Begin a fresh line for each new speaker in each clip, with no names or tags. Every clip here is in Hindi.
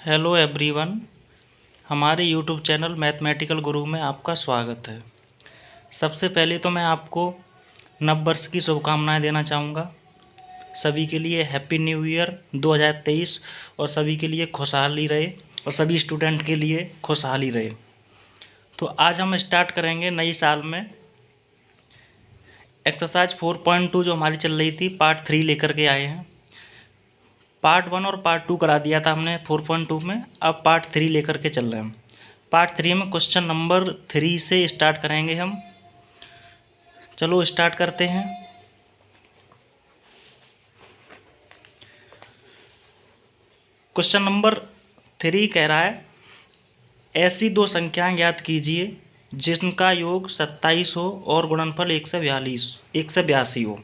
Hello everyone. हमारे यूट्यूब चैनल मैथमेटिकल गुरु में आपका स्वागत है। सबसे पहले तो मैं आपको नव वर्ष की शुभकामनाएं देना चाहूँगा। सभी के लिए हैप्पी न्यू ईयर 2023 और सभी के लिए खुशहाली रहे और सभी स्टूडेंट के लिए खुशहाली रहे। तो आज हम स्टार्ट करेंगे नई साल में एक्सरसाइज 4.2 जो हमारी चल रही थी पार्ट 3 लेकर के आए हैं। पार्ट 1 और पार्ट 2 करा दिया था हमने 4.2 में, अब पार्ट 3 लेकर के चल रहे हैं। पार्ट 3 में क्वेश्चन नंबर 3 से स्टार्ट करेंगे हम। चलो स्टार्ट करते हैं। क्वेश्चन नंबर 3 कह रहा है, ऐसी दो संख्याएं ज्ञात कीजिए जिनका योग 27 हो और गुणनफल 182 हो।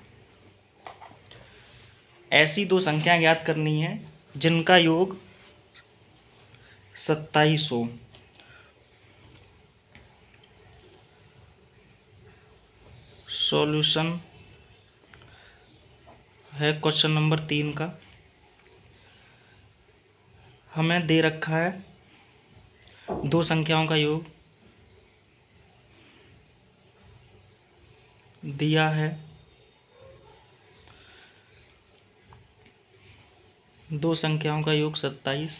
ऐसी दो संख्याएं ज्ञात करनी है जिनका योग 27 हो। सॉल्यूशन है क्वेश्चन नंबर 3 का। हमें दे रखा है दो संख्याओं का योग दिया है, दो संख्याओं का योग 27,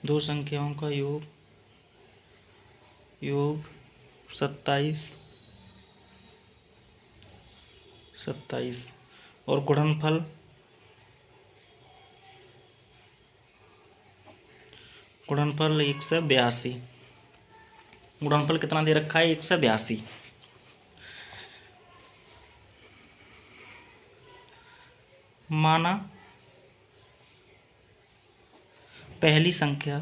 दो संख्याओं का योग 27 और गुणनफल गुणनफल 182। गुणनफल कितना दे रखा है? 182। माना पहली संख्या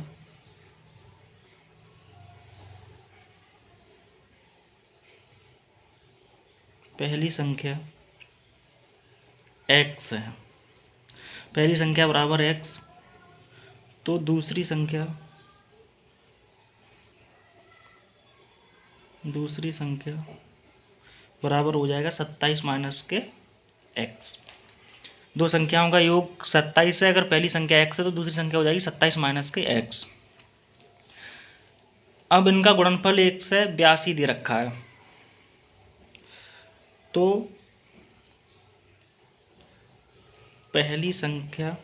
x है, पहली संख्या बराबर x, तो दूसरी संख्या बराबर हो जाएगा 27 माइनस के x। दो संख्याओं का योग 27 है, अगर पहली संख्या x है तो दूसरी संख्या हो जाएगी 27 माइनस के x। अब इनका गुणनफल 182 दे रखा है, तो पहली संख्या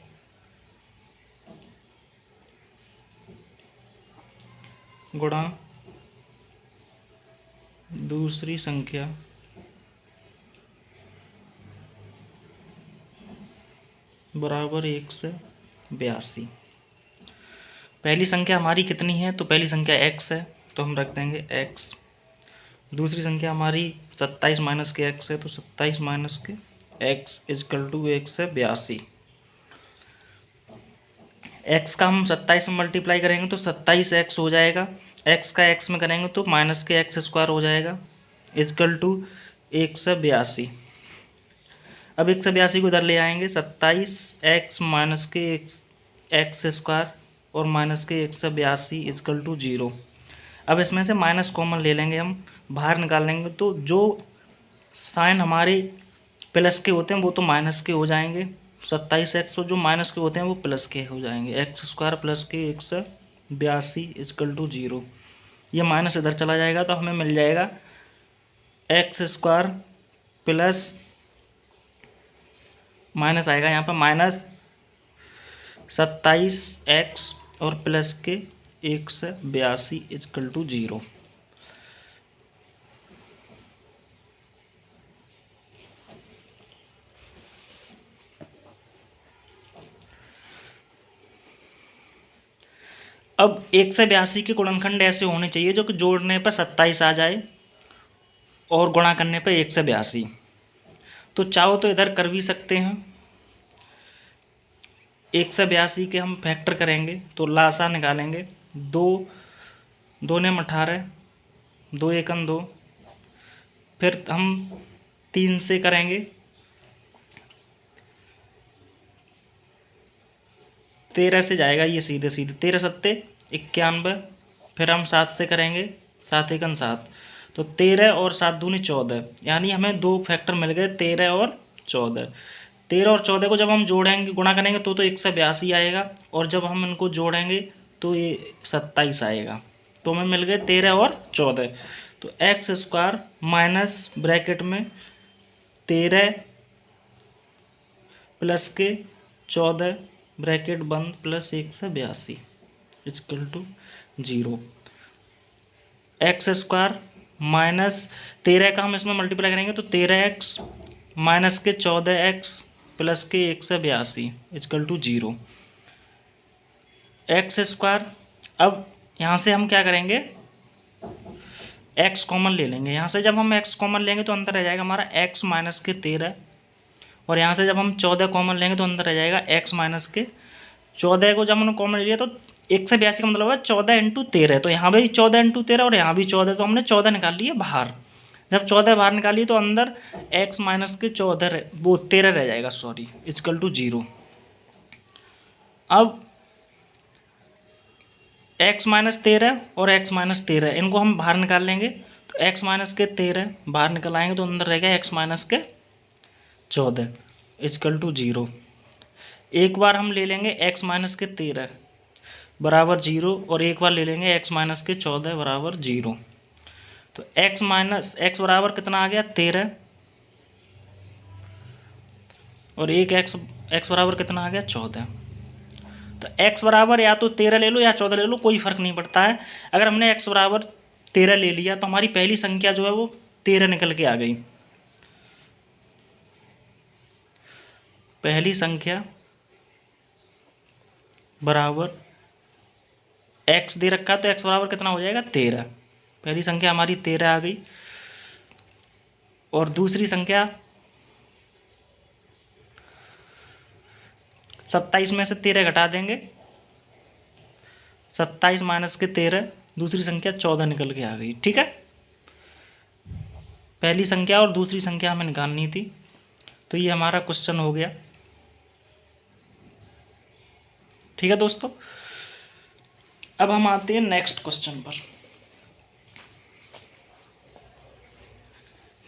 गुणा दूसरी संख्या बराबर 182। पहली संख्या हमारी कितनी है? तो पहली संख्या x है, तो हम रख देंगे x। दूसरी संख्या हमारी 27 माइनस के x है, तो 27 माइनस के x इजकल टू 182। x का हम 27 में मल्टीप्लाई करेंगे तो 27x हो जाएगा, x का x में करेंगे तो माइनस के x स्क्वायर हो जाएगा इजकल टू 182। अब 182 को इधर ले आएंगे, 27x माइनस के x स्क्वायर और माइनस के 182 इजकल टू 0। अब इसमें से माइनस कॉमन ले लेंगे, हम बाहर निकाल लेंगे तो जो साइन हमारे प्लस के होते हैं वो तो माइनस के हो जाएंगे, 27x जो माइनस के होते हैं वो प्लस के हो जाएंगे, एक्स स्क्वायर प्लस के 182 इजकल टू 0। ये माइनस इधर चला जाएगा तो हमें मिल जाएगा एक्स स्क्वायर प्लस माइनस आएगा यहाँ पर माइनस 27x और प्लस के 182 इजकल टू 0। अब 182 के गुणनखंड ऐसे होने चाहिए जो कि जोड़ने पर 27 आ जाए और गुणा करने पर 182। तो चाहो तो इधर कर भी सकते हैं, 182 के हम फैक्टर करेंगे तो लासा निकालेंगे, 2 ने 18, 2 एकम 2, फिर हम 3 से करेंगे 13 से जाएगा ये सीधे 13 सत्ते 91, फिर हम 7 से करेंगे 7 एकम 7, तो 13 और 7 दूनी 14, यानी हमें दो फैक्टर मिल गए 13 और 14। 13 और 14 को जब हम जोड़ेंगे, गुणा करेंगे तो 182 आएगा, और जब हम इनको जोड़ेंगे तो ये 27 आएगा। तो हमें मिल गए 13 और 14। तो एक्स स्क्वायर माइनस ब्रैकेट में 13 प्लस के 14 ब्रैकेट बंद plus 182 equal to 0। X square minus 13 का हम इसमें मल्टीप्लाई करेंगे तो 13x माइनस के 14x प्लस के 182 इक्वल टू 0। एक्स स्क्वायर, अब यहाँ से हम क्या करेंगे, x कॉमन ले लेंगे। यहाँ से जब हम x कॉमन लेंगे तो अंदर रह जाएगा हमारा x माइनस के 13, और यहाँ से जब हम 14 कॉमन लेंगे तो अंदर रह जाएगा x माइनस के 14 को जब हमने कॉमन ले लिया तो 182 का मतलब है 14 इंटू 13। तो यहाँ भी 14 इंटू 13 और यहाँ भी 14, तो हमने 14 निकाल लिए बाहर। जब 14 बाहर निकालिए तो अंदर x माइनस के 14 वो 13 रह जाएगा, सॉरी, इक्वल टू 0। अब x माइनस 13 और x माइनस 13 इनको हम बाहर निकाल लेंगे, तो x माइनस के 13 बाहर निकल आएंगे तो अंदर रहेगा x माइनस के 14 इक्वल टू 0। एक बार हम ले लेंगे x माइनस के 13 बराबर 0, और एक बार ले लेंगे x माइनस के 14 बराबर 0। तो x माइनस x बराबर कितना आ गया 13, और एक x बराबर कितना आ गया 14। तो x बराबर या तो 13 ले लो या 14 ले लो, कोई फर्क नहीं पड़ता है। अगर हमने x बराबर 13 ले लिया तो हमारी पहली संख्या जो है वो 13 निकल के आ गई। पहली संख्या बराबर x दे रखा, तो x बराबर कितना हो जाएगा 13। पहली संख्या हमारी 13 आ गई, और दूसरी संख्या 27 में से 13 घटा देंगे, 27 माइनस के 13, दूसरी संख्या 14 निकल के आ गई। ठीक है, पहली संख्या और दूसरी संख्या हमें निकालनी थी, तो ये हमारा क्वेश्चन हो गया। ठीक है दोस्तों, अब हम आते हैं नेक्स्ट क्वेश्चन पर।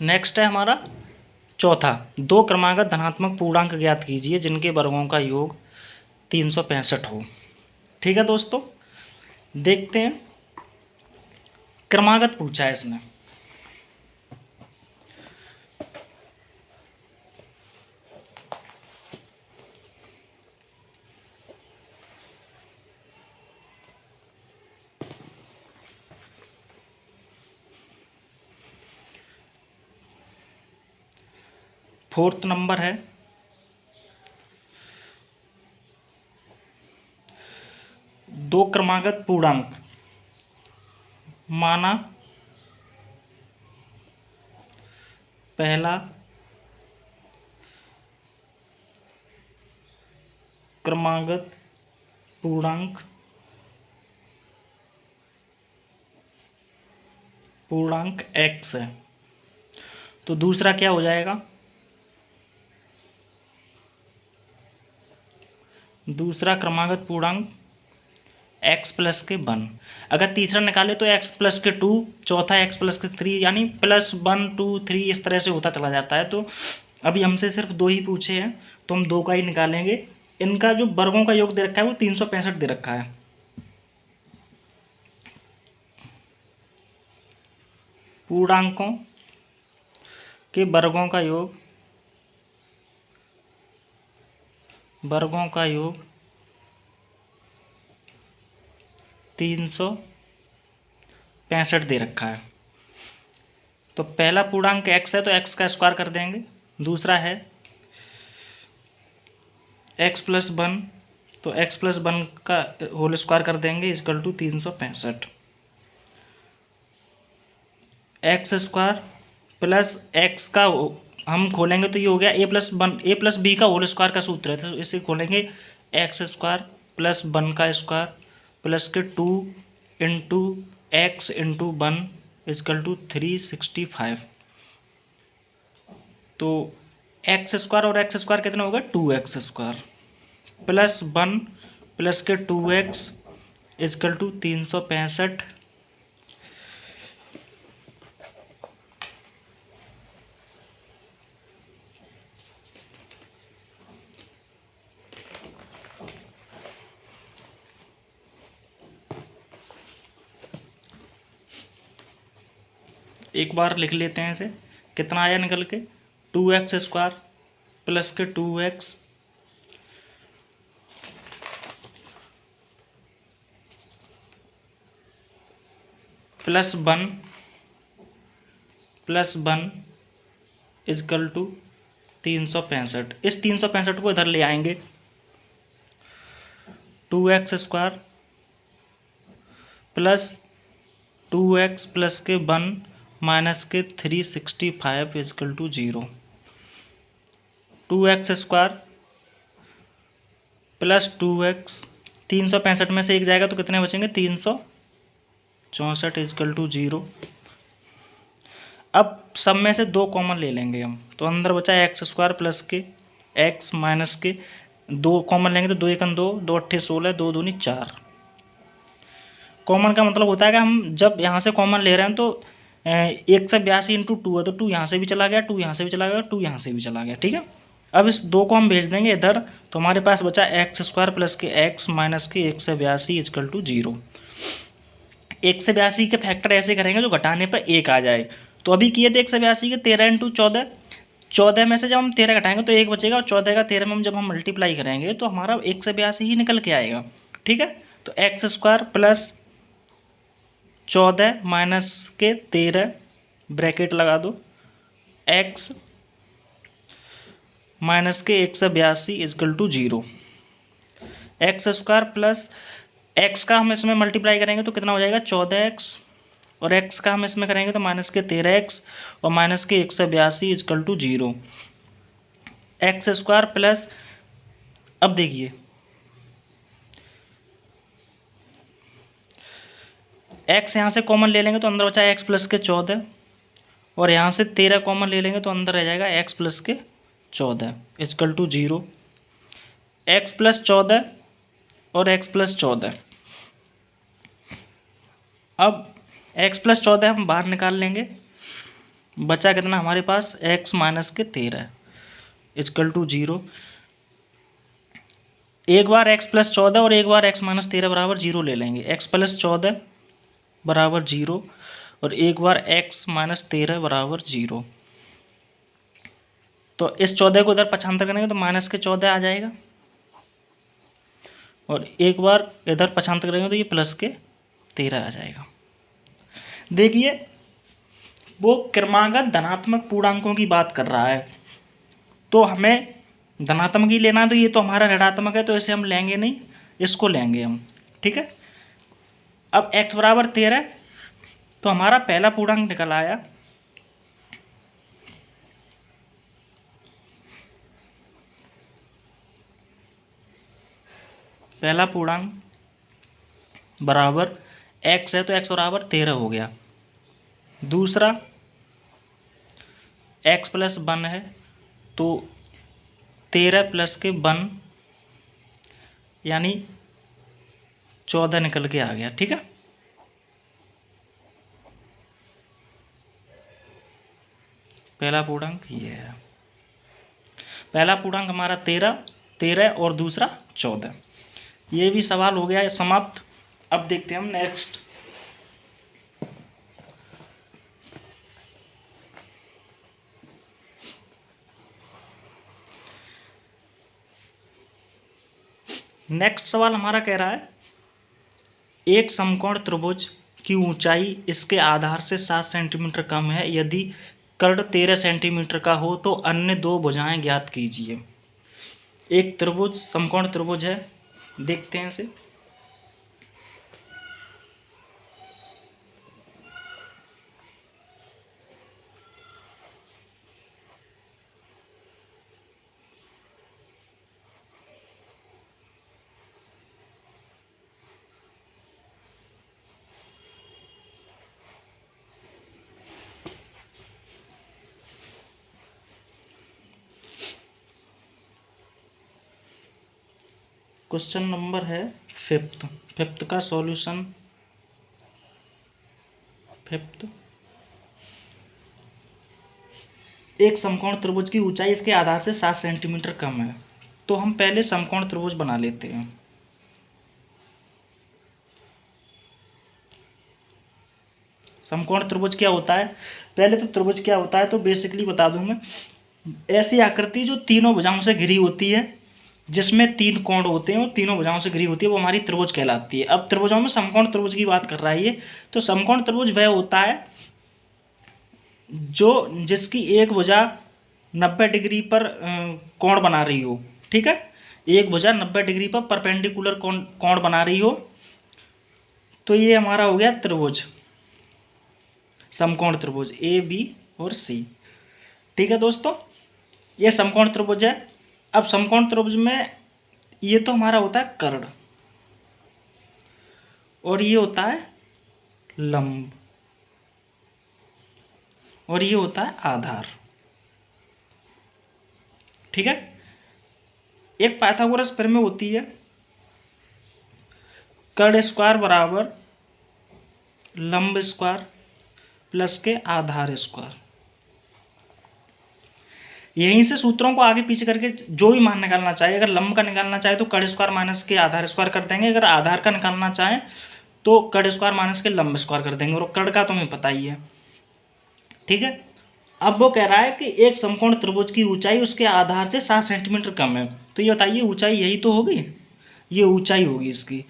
नेक्स्ट है हमारा चौथा, दो क्रमागत धनात्मक पूर्णांक ज्ञात कीजिए जिनके वर्गों का योग 365 हो। ठीक है दोस्तों, देखते हैं। क्रमागत पूछा है इसमें, फोर्थ नंबर है, दो क्रमागत पूर्णांक माना पहला क्रमागत पूर्णांक x है, तो दूसरा क्या हो जाएगा, दूसरा क्रमागत पूर्णांक x प्लस के 1। अगर तीसरा निकाले तो x प्लस के 2, चौथा x प्लस के 3, यानी +1 2 3 इस तरह से होता चला जाता है। तो अभी हमसे सिर्फ दो ही पूछे हैं, तो हम दो का ही निकालेंगे। इनका जो वर्गों का योग दे रखा है वो 365 दे रखा है। पूर्णांकों के वर्गों का योग 365 दे रखा है। तो पहला पूर्णांक x है तो x का स्क्वायर कर देंगे, दूसरा है x प्लस 1, तो x प्लस 1 का होल स्क्वायर कर देंगे equal to 365। X square plus x का हम खोलेंगे तो ये हो गया a+b का होल स्क्वायर का सूत्र है, तो इसे खोलेंगे एक्स स्क्वायर प्लस 1 का स्क्वायर प्लस के 2 into x into 1 equal to 365। तो एक्स स्क्वायर और एक्स स्क्वायर कितना होगा 2x स्क्वायर प्लस 1 प्लस के 2x इक्वल टू 365। एक बार लिख लेते हैं इसे। कितना आया निकल के, 2x² प्लस के 2x प्लस 1 इजकल टू 365। इस 365 को इधर ले आएंगे, 2x² प्लस 2x प्लस के 1 माइनस के 365 is equal to 0। 2x² plus 2x, 365 में से एक जाएगा तो कितने बचेंगे, 364 इजकल टू 0। अब सब में से 2 कॉमन ले लेंगे हम, तो अंदर बचा x² प्लस के x माइनस के 2 कॉमन लेंगे तो 2 1 2, 2 8 16, 2 दूनी 4। कॉमन का मतलब होता है कि हम जब यहाँ से कॉमन ले रहे हैं तो 182 इंटू 2 है, तो 2 यहाँ से भी चला गया, 2 यहाँ से भी चला गया, 2 यहाँ से भी चला गया, ठीक है। अब इस 2 को हम भेज देंगे इधर, तो हमारे पास बचा x² प्लस के x माइनस के 182 इजकल टू 0। 182 के फैक्टर ऐसे करेंगे जो घटाने पर 1 आ जाए। तो अभी किए थे 182 के 13 इंटू 14, 14 में से जब हम 13 घटाएंगे तो 1 बचेगा, और 14 का 13 में हम जब हम मल्टीप्लाई करेंगे तो हमारा 182 ही निकल के आएगा, ठीक है। तो x² प्लस 14 माइनस के 13 ब्रैकेट लगा दो, x माइनस के 182 is equal to 0। x² plus x का हम इसमें मल्टीप्लाई करेंगे तो कितना हो जाएगा, 14x, और x का हम इसमें करेंगे तो माइनस के 13x और माइनस के 182 इजकल टू 0। x² प्लस, अब देखिए x यहाँ से कॉमन ले लेंगे तो अंदर बचा x प्लस के 14, और यहाँ से 13 कॉमन ले लेंगे तो अंदर रह जाएगा x प्लस के 14 इजकल टू 0। x प्लस 14 और x प्लस 14, अब x प्लस 14 हम बाहर निकाल लेंगे, बचा कितना हमारे पास, x माइनस के 13 इजकल टू 0। एक बार x प्लस 14 और एक बार x माइनस 13 बराबर 0 ले लेंगे, x प्लस 14 बराबर 0 और एक बार x माइनस 13 बराबर 0। तो इस 14 को इधर पक्षांतर करेंगे तो माइनस के 14 आ जाएगा, और एक बार इधर पक्षांतर करेंगे तो ये प्लस के 13 आ जाएगा। देखिए वो क्रमागत धनात्मक पूर्णांकों की बात कर रहा है, तो हमें धनात्मक ही लेना है, तो ये तो हमारा ऋणात्मक है तो इसे हम लेंगे नहीं, इसको लेंगे हम, ठीक है। अब x बराबर 13, तो हमारा पहला पूर्णांक निकल आया, पहला पूर्णांक बराबर x है तो x बराबर 13 हो गया। दूसरा x प्लस 1 है तो 13 प्लस के 1 यानी 14 निकल के आ गया, ठीक है। पहला पूर्णांक ये है, पहला पूर्णांक हमारा 13 और दूसरा 14। ये भी सवाल हो गया है समाप्त। अब देखते हैं हम नेक्स्ट। नेक्स्ट सवाल हमारा कह रहा है, एक समकोण त्रिभुज की ऊंचाई इसके आधार से 7 सेंटीमीटर कम है, यदि कर्ण 13 सेंटीमीटर का हो तो अन्य 2 भुजाएं ज्ञात कीजिए। एक त्रिभुज, समकोण त्रिभुज है, देखते हैं इसे। क्वेश्चन नंबर है फिफ्थ का सॉल्यूशन। फिफ्थ, एक समकोण त्रिभुज की ऊंचाई इसके आधार से 7 सेंटीमीटर कम है, तो हम पहले समकोण त्रिभुज बना लेते हैं। समकोण त्रिभुज क्या होता है, पहले तो त्रिभुज क्या होता है तो बेसिकली बता दूं मैं, ऐसी आकृति जो तीनों भुजाओं से घिरी होती है, जिसमें तीन कोण होते हैं और तीनों भुजाओं से घिरी होती है, वो हमारी त्रिभुज कहलाती है। अब त्रिभुजों में समकोण त्रिभुज की बात कर रहा है ये। तो समकोण त्रिभुज वह होता है जो जिसकी एक भुजा 90 डिग्री पर कोण बना रही हो, ठीक है, एक भुजा 90 डिग्री पर परपेंडिकुलर कोण बना रही हो, तो ये हमारा हो गया त्रिभुज, समकोण त्रिभुज ए बी और सी। ठीक है दोस्तों, ये समकोण त्रिभुज है। अब समकोण त्रिभुज में ये तो हमारा होता है कर्ण और ये होता है लंब और ये होता है आधार। ठीक है, एक पाइथागोरस प्रमेय होती है, कर्ण स्क्वायर बराबर लंब स्क्वायर प्लस के आधार स्क्वायर। यहीं से सूत्रों को आगे पीछे करके जो भी मान निकालना चाहे, अगर लंब का निकालना चाहे तो कर्ण स्क्वायर माइनस के आधार स्क्वायर कर देंगे, अगर आधार का निकालना चाहे तो कर्ण स्क्वायर माइनस के लंब स्क्वायर कर देंगे, और कर्ण का तुम्हें पता ही है। ठीक है, अब वो कह रहा है कि एक समकोण त्रिभुज की ऊंचाई उसके आधार से 7 सेंटीमीटर कम है। तो ये बताइए ऊंचाई यही तो होगी, ये ऊंचाई होगी इसकी।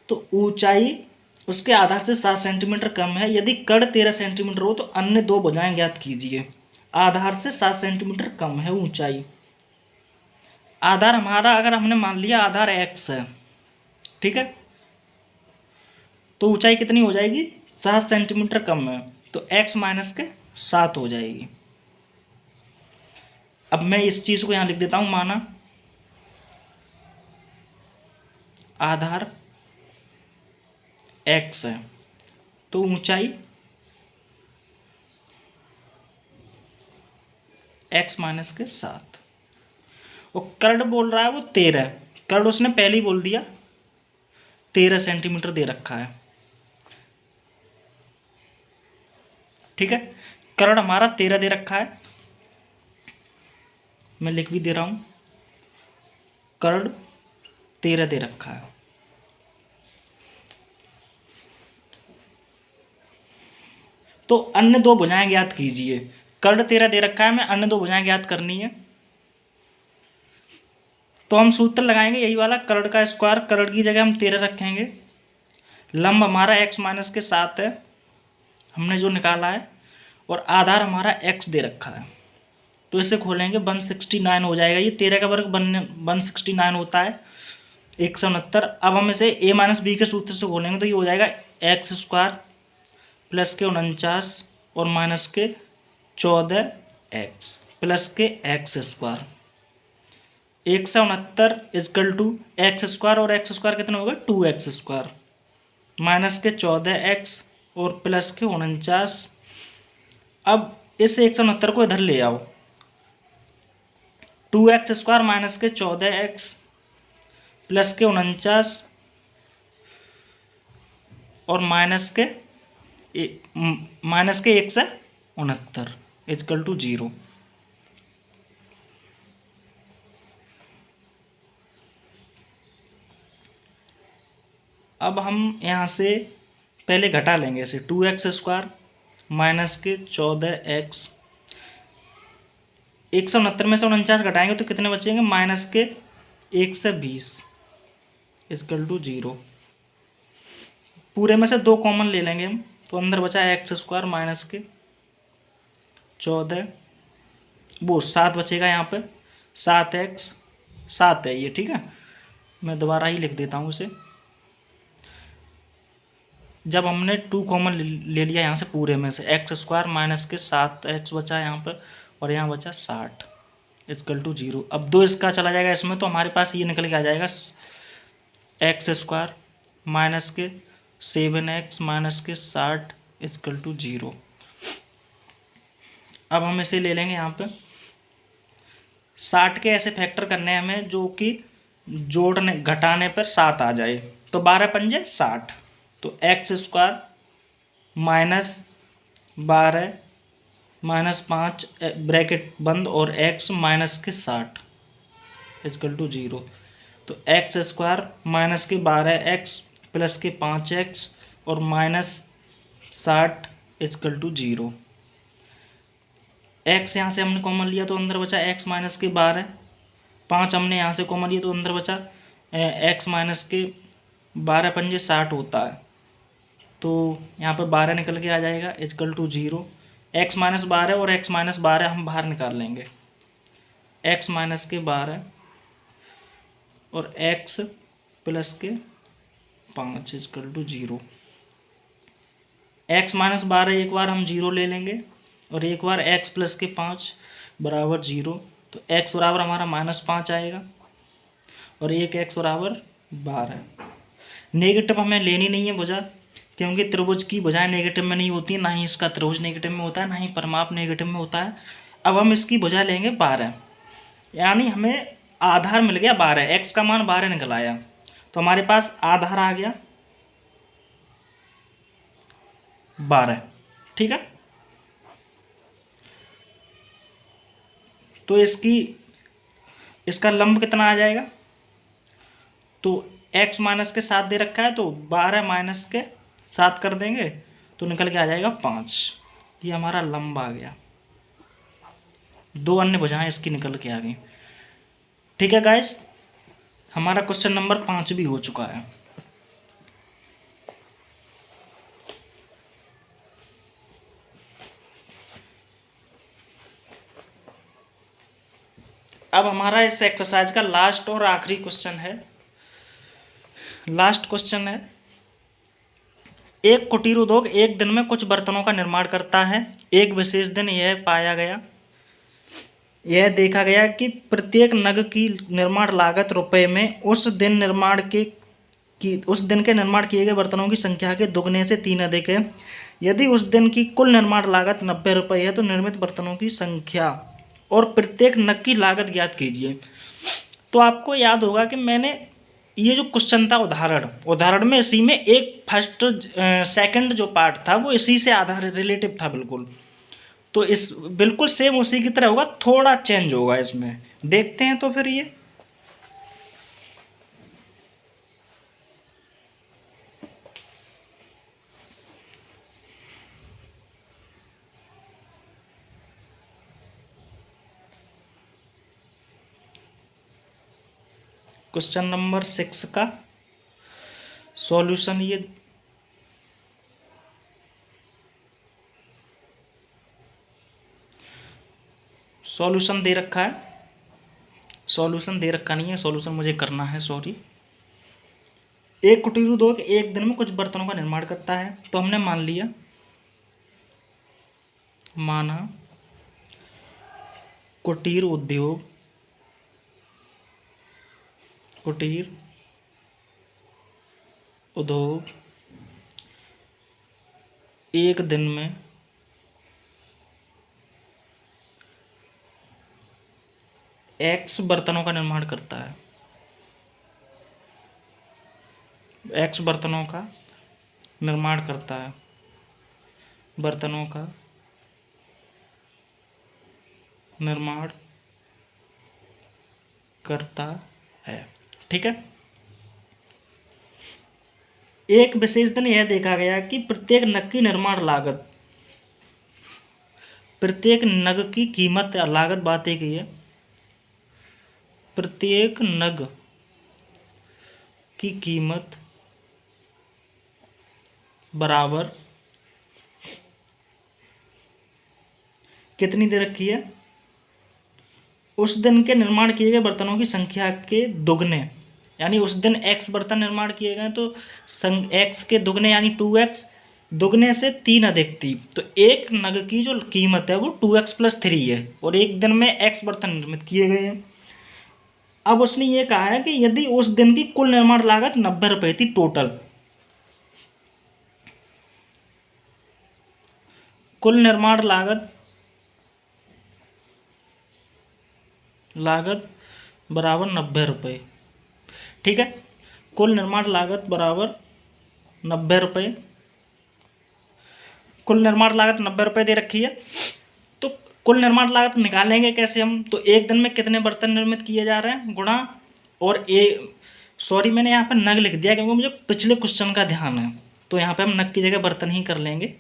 तो ऊंचाई उसके आधार से 7 सेंटीमीटर कम है। यदि कर्ण 13 सेंटीमीटर हो तो अन्य दो भुजाएं ज्ञात कीजिए। आधार से 7 सेंटीमीटर कम है ऊंचाई। आधार हमारा, अगर हमने मान लिया आधार x है, ठीक है, तो ऊंचाई कितनी हो जाएगी, 7 सेंटीमीटर कम है, तो x माइनस के 7 हो जाएगी। अब मैं इस चीज को यहां लिख देता हूं, माना आधार x है तो ऊंचाई x माइनस के 7, और कर्ण बोल रहा है वो 13, कर्ण उसने पहले ही बोल दिया 13 सेंटीमीटर दे रखा है। ठीक है, कर्ण हमारा 13 दे रखा है, मैं लिख भी दे रहा हूं, कर्ण 13 दे रखा है। तो अन्य दो भुजाएं ज्ञात कीजिए। कर्ण 13 दे रखा है, मैं अन्य दो भुजाएं ज्ञात करनी है, तो हम सूत्र लगाएंगे यही वाला, कर्ण का स्क्वायर, कर्ण की जगह हम 13 रखेंगे, लंब हमारा x माइनस के 7 है हमने जो निकाला है, और आधार हमारा x दे रखा है, तो इसे खोलेंगे 169 हो जाएगा। ये 13 का वर्ग 169 होता है, 169। अब हम इसे a माइनस बी के सूत्र से खोलेंगे तो ये हो जाएगा x स्क्वायर प्लस के 49 और माइनस के 14x प्लस के x square. 169 equal to x square, और एक्स स्क्वायर कितना होगा 2x स्क्वायर, माइनस के 14x और प्लस के 49। अब इस 169 को इधर ले आओ, 2x स्क्वायर माइनस के 14x प्लस के 49 और माइनस के 169 इजकल टू 0। अब हम यहाँ से पहले घटा लेंगे इसे, 2x स्क्वायर माइनस के 14x, 169 में से 49 घटाएंगे तो कितने बचेंगे, माइनस के 120 इजकल टू 0। पूरे में से 2 कॉमन ले लेंगे हम, तो अंदर बचा एक्स स्क्वायर माइनस के 14, वो 7 बचेगा यहाँ पे, 7x 7 है ये, ठीक है, मैं दोबारा ही लिख देता हूँ इसे। जब हमने 2 कॉमन ले लिया यहाँ से पूरे में से, एक्स स्क्वायर माइनस के 7x बचा यहाँ पर, और यहाँ बचा 60 इजकल टू 0। अब 2 इसका चला जाएगा इसमें, तो हमारे पास ये निकल के आ जाएगा एक्स स्क्वायर माइनस के 7x माइनस के 60 इजकल टू 0। अब हम इसे ले लेंगे यहाँ पे, 60 के ऐसे फैक्टर करने हैं हमें जो कि जोड़ने घटाने पर 7 आ जाए, तो 12 पंजे 60, तो x square minus 12 minus 5 bracket बंद और x माइनस के 60 इजकल टू 0। तो एक्स स्क्वायर माइनस के 12x प्लस के 5x और माइनस 60 इजकल टू 0। एक्स यहाँ से हमने कॉमन लिया तो अंदर बचा एक्स माइनस के 12, 5 हमने यहाँ से कॉमन लिया तो अंदर बचा एक्स माइनस के 12 पंजे 60 होता है, तो यहाँ पर 12 निकल के आ जाएगा इजकल टू 0। एक्स माइनस 12 और एक्स माइनस 12 हम बाहर निकाल लेंगे, एक्स माइनस के 12 और एक्स प्लस के 5 इजकल टू 0। एक्स माइनस 12 एक बार हम 0 ले लेंगे और एक बार एक्स प्लस के 5 बराबर 0, तो एक्स बराबर हमारा -5 आएगा और एक एक्स बराबर 12। नेगेटिव हमें लेनी नहीं है भुजा, क्योंकि त्रिभुज की भुजाएं नेगेटिव में नहीं होती, ना ही इसका त्रिभुज नेगेटिव में होता है, ना ही परिमाप नेगेटिव में होता है। अब हम इसकी भुजा लेंगे 12, यानी हमें आधार मिल गया 12, एक्स का मान 12 निकल आया, तो हमारे पास आधार आ गया 12। ठीक है, तो इसका लंब कितना आ जाएगा, तो x माइनस के 7 दे रखा है, तो 12 माइनस के 7 कर देंगे तो निकल के आ जाएगा 5। ये हमारा लंब आ गया, दो अन्य भुजाएं इसकी निकल के आ गई। ठीक है गाइस, हमारा क्वेश्चन नंबर 5 भी हो चुका है। अब हमारा इस एक्सरसाइज का लास्ट और आखिरी क्वेश्चन है। लास्ट क्वेश्चन है, एक कुटीर उद्योग एक दिन में कुछ बर्तनों का निर्माण करता है। एक विशेष दिन यह देखा गया कि प्रत्येक नग की निर्माण लागत रुपए में उस दिन के निर्माण किए गए बर्तनों की संख्या के दुगने से 3 अधिक है। यदि उस दिन की कुल निर्माण लागत 90 रुपये है तो निर्मित बर्तनों की संख्या और प्रत्येक नग की लागत ज्ञात कीजिए। तो आपको याद होगा कि मैंने ये जो क्वेश्चन था उदाहरण में इसी में एक फर्स्ट सेकंड जो पार्ट था वो इसी से आधारित रिलेटिव था बिल्कुल, तो इस बिल्कुल सेम उसी की तरह होगा, थोड़ा चेंज होगा इसमें, देखते हैं। तो फिर ये क्वेश्चन नंबर 6 का सॉल्यूशन ये सॉल्यूशन दे रखा है, सॉल्यूशन दे रखा नहीं है, सॉल्यूशन मुझे करना है, सॉरी। एक कुटीर उद्योग एक दिन में कुछ बर्तनों का निर्माण करता है, तो हमने माना कुटीर उद्योग एक दिन में एक्स बर्तनों का निर्माण करता है, एक्स बर्तनों का निर्माण करता है, बर्तनों का निर्माण करता है। ठीक है, एक विशेष दिन यह देखा गया कि प्रत्येक नग की निर्माण लागत, प्रत्येक नग की कीमत लागत बात एक ही है, प्रत्येक नग की कीमत बराबर कितनी दे रखी है, उस दिन के निर्माण किए गए बर्तनों की संख्या के दुगने, यानी उस दिन x बर्तन निर्माण किए गए तो x के दुगने यानी 2x, दुगने से 3 अधिक थी, तो एक नग की जो कीमत है वो 2x + 3 है और एक दिन में x बर्तन निर्मित किए गए हैं। अब उसने ये कहा है कि यदि उस दिन की कुल निर्माण लागत 90 रुपये थी टोटल, कुल निर्माण लागत बराबर 90 रुपये। ठीक है, कुल निर्माण लागत बराबर 90 रुपये, कुल निर्माण लागत 90 रुपये दे रखी है, तो कुल निर्माण लागत निकालेंगे कैसे हम, तो एक दिन में कितने बर्तन निर्मित किए जा रहे हैं गुणा, और सॉरी मैंने यहाँ पर नग लिख दिया क्योंकि मुझे पिछले क्वेश्चन का ध्यान है, तो यहाँ पे हम नग की जगह बर्तन ही कर लेंगे,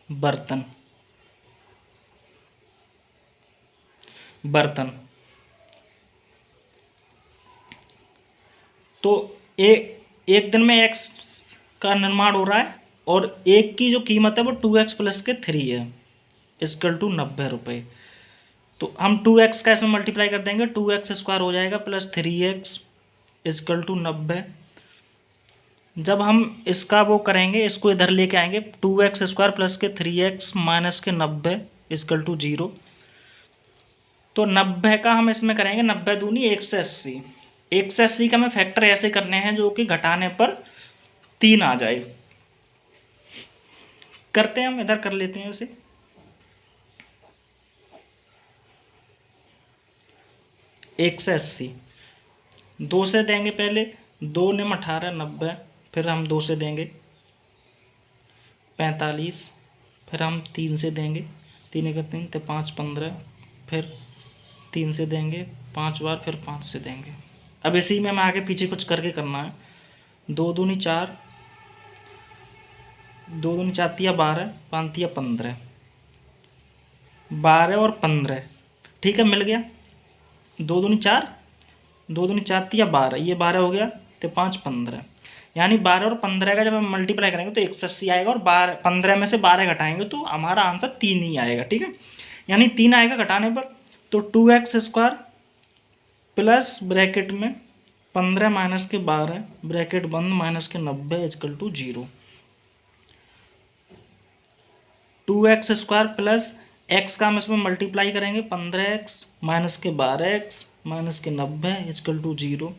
बर्तन। बर्तन। तो एक दिन में एक्स का निर्माण हो रहा है और एक की जो कीमत है वो 2x प्लस के 3 है, इक्वल टू 90 रुपये। तो हम 2x का इसमें मल्टीप्लाई कर देंगे, 2x² हो जाएगा प्लस 3x इक्वल टू 90। जब हम इसका वो करेंगे, इसको इधर लेके आएंगे, 2x² प्लस के 3x माइनस के 90 इक्वल टू 0। तो 90 का हम इसमें करेंगे 90 दूनी 180। 180 का हमें फैक्टर ऐसे करने हैं जो कि घटाने पर 3 आ जाए। करते हैं, हम इधर कर लेते हैं इसे। 180 2 से देंगे, पहले 2 ने 18 90, फिर हम 2 से देंगे 45, फिर हम 3 से देंगे, 3 एक 3 तो 5 15, फिर 3 से देंगे 5 बार, फिर 5 से देंगे। अब इसी में हमें आगे पीछे कुछ करके करना है। 2 दूनी 4, 2 दूनी 4 तिया 12, 5 तिया 15, 12 और 15, ठीक है, मिल गया। 2 दूनी 4, 2 दूनी 4 तिया 12, ये 12 हो गया, तो 5 15, यानी 12 और 15 का जब हम मल्टीप्लाई करेंगे तो 180 आएगा, और 15 में से 12 घटाएंगे तो हमारा आंसर 3 ही आएगा, ठीक है, यानी 3 आएगा घटाने पर। तो 2x² प्लस ब्रैकेट में 15 माइनस के 12 ब्रैकेट बंद माइनस के 90 equal to 0। 2x² plus x का हम इसमें मल्टीप्लाई करेंगे, 15x माइनस के 12x माइनस के 90 इक्वल टू 0।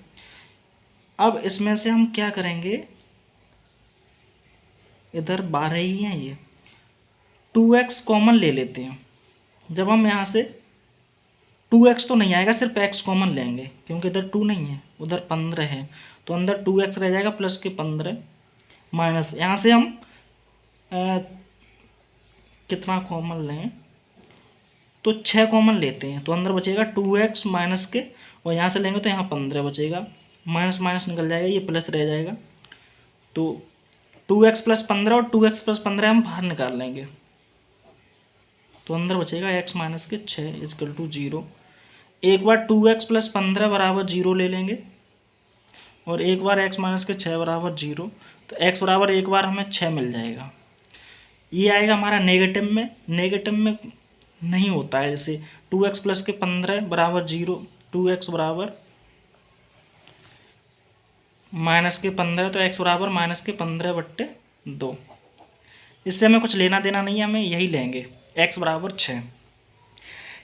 अब इसमें से हम क्या करेंगे, इधर 12 ही हैं, ये 2x कॉमन ले लेते हैं। जब हम यहाँ से 2x तो नहीं आएगा, सिर्फ x कॉमन लेंगे क्योंकि इधर 2 नहीं है, उधर 15 है, तो अंदर 2x रह जाएगा प्लस के 15 माइनस, यहाँ से हम कितना कॉमन लें, तो 6 कॉमन लेते हैं, तो अंदर बचेगा 2x माइनस के, और यहाँ से लेंगे तो यहाँ 15 बचेगा, माइनस माइनस निकल जाएगा, ये प्लस रह जाएगा। तो 2x प्लस 15 और 2x प्लस 15 हम बाहर निकाल लेंगे, तो अंदर बचेगा x माइनस के 6 इक्वल टू 0। एक बार 2x प्लस 15 बराबर 0 ले लेंगे, और एक बार x माइनस के 6 बराबर 0, तो x बराबर एक बार हमें 6 मिल जाएगा। ये आएगा हमारा नेगेटिव में, नेगेटिव में नहीं होता है, जैसे 2x प्लस के 15 बराबर 0, 2x बराबर माइनस के 15, तो x बराबर माइनस के 15/2। इससे हमें कुछ लेना देना नहीं है, हमें यही लेंगे, x बराबर 6।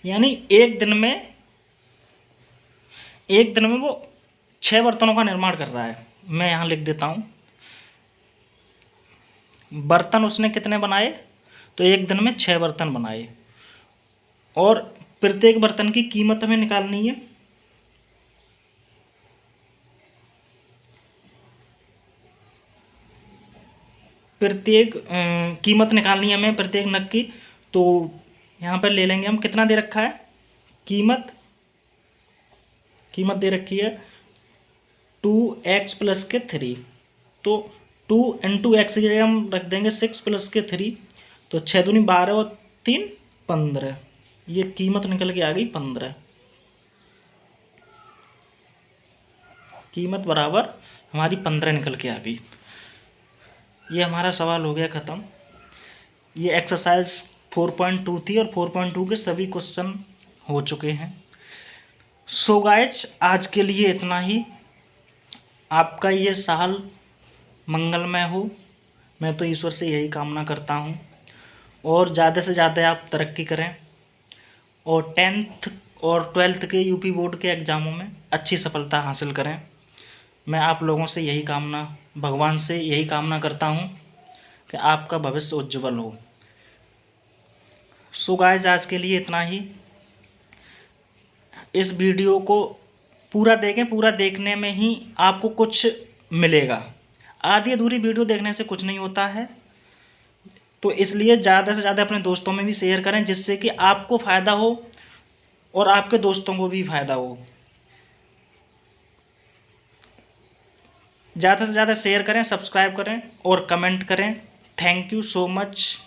यानी एक दिन में वो 6 बर्तनों का निर्माण कर रहा है। मैं यहाँ लिख देता हूँ, बर्तन उसने कितने बनाए, तो एक दिन में 6 बर्तन बनाए, और प्रत्येक बर्तन की कीमत हमें निकालनी है। प्रत्येक कीमत निकालनी है हमें प्रत्येक नग की। तो यहाँ पर ले लेंगे हम, कितना दे रखा है, कीमत दे रखी है 2x प्लस के 3, तो 2 इंटू एक्स की जगह हम रख देंगे 6 प्लस के 3, तो 6 दूनी 12 और 3 15, ये कीमत निकल के आ गई 15। कीमत बराबर हमारी 15 निकल के आ गई। ये हमारा सवाल हो गया ख़त्म। ये एक्सरसाइज 4.2 थी, और 4.2 के सभी क्वेश्चन हो चुके हैं। सो गाइज, आज के लिए इतना ही। आपका ये साल मंगलमय हो, मैं तो ईश्वर से यही कामना करता हूँ, और ज़्यादा से ज़्यादा आप तरक्की करें, और 10th और 12th के यूपी बोर्ड के एग्ज़ामों में अच्छी सफलता हासिल करें। मैं आप लोगों से यही कामना, भगवान से यही कामना करता हूँ कि आपका भविष्य उज्जवल हो। सो गाइस, आज के लिए इतना ही। इस वीडियो को पूरा देखें, पूरा देखने में ही आपको कुछ मिलेगा। आधी अधूरी वीडियो देखने से कुछ नहीं होता है, तो इसलिए ज़्यादा से ज़्यादा अपने दोस्तों में भी शेयर करें, जिससे कि आपको फ़ायदा हो और आपके दोस्तों को भी फ़ायदा हो। ज़्यादा से ज़्यादा शेयर करें, सब्सक्राइब करें और कमेंट करें। Thank you so much.